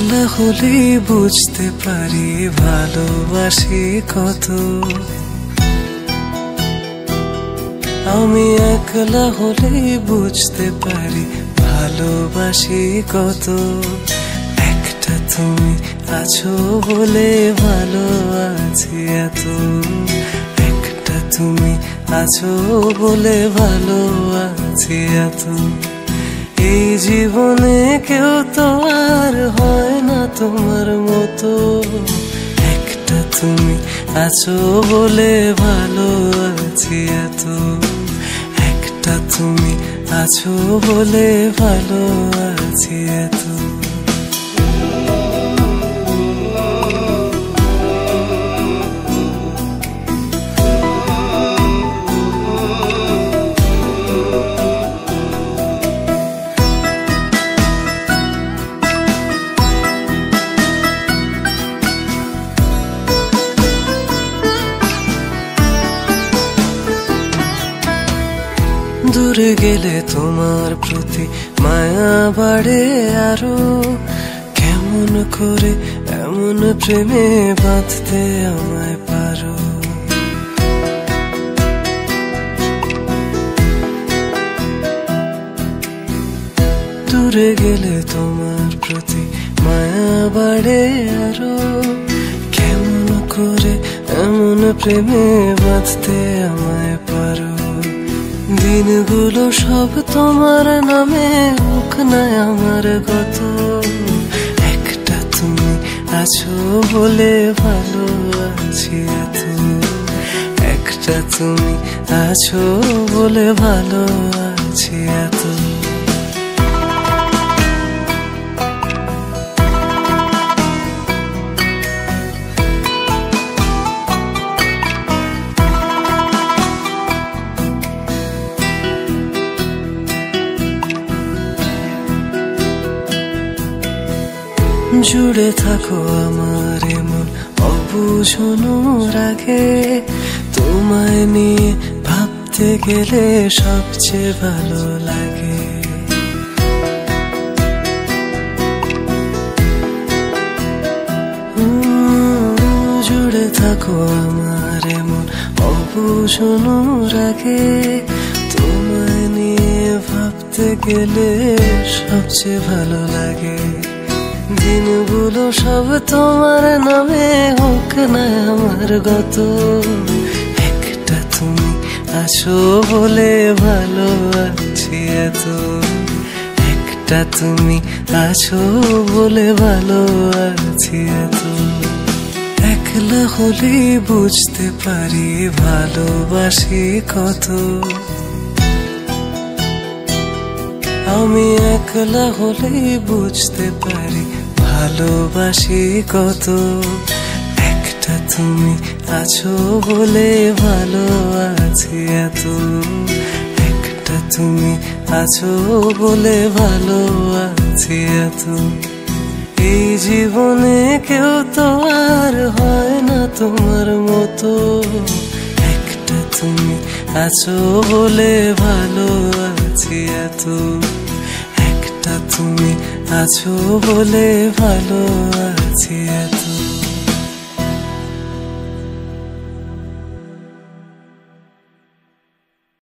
একলা হলে বুঝতে পারি ভালোবাসি কত। আমি একলা হলে বুঝতে পারি ভালোবাসি কত। একটা তুমি আছো বলে ভালো আছি এত। একটা তুমি আছো বলে ভালো আছি এত। এই জীবনে কেউ তো আর হয় না তোমার মতো। একটা তুমি আছো বলে ভালো আছি এত। একটা তুমি আছো বলে ভালো আছি এত। দূরে গেলে তোমার প্রতি মায়া বাড়ে আরো। কেমন করে এমন প্রেমে বাঁধতে আমায় পারো। দূরে গেলে তোমার প্রতি মায়া বাড়ে আরো। কেমন করে এমন প্রেমে বাঁধতে আমায় পারো। দিনগুলো সব তোমার নামে হোক না আমার গত। একটা তুমি আছো বলে ভালো আছি এত। একটা তুমি আছো বলে ভালো আছি এত। জুড়ে থাকো আমার এমন অবুঝনো রাগে। তোমায় নিয়ে ভাবতে গেলে সবচেয়ে ভালো লাগে। জুড়ে থাকো আমার এমন অবুঝনো রাগে। তোমায় নিয়ে ভাবতে গেলে সবচেয়ে ভালো লাগে। দিনগুলো সব তোমার নামে হোক না আমার গত। একটা তুমি আছো বলে ভালো আছি এত। একটা তুমি আছো বলে ভালো আছি এত। একলা হলে বুঝতে পারি ভালোবাসি কত। আমি একলা হলে বুঝতে পারি ভালোবাসি কত। একটা তুমি আছো বলে ভালো আছি এত। একটা তুমি আছো বলে ভালো আছি এত। এই জীবনে কেউ তো আর হয় না তোমার মতো। একটা তুমি আছো বলে ভালো আছি এত। একটা তুমি আছো বলে ভালো আছি এত।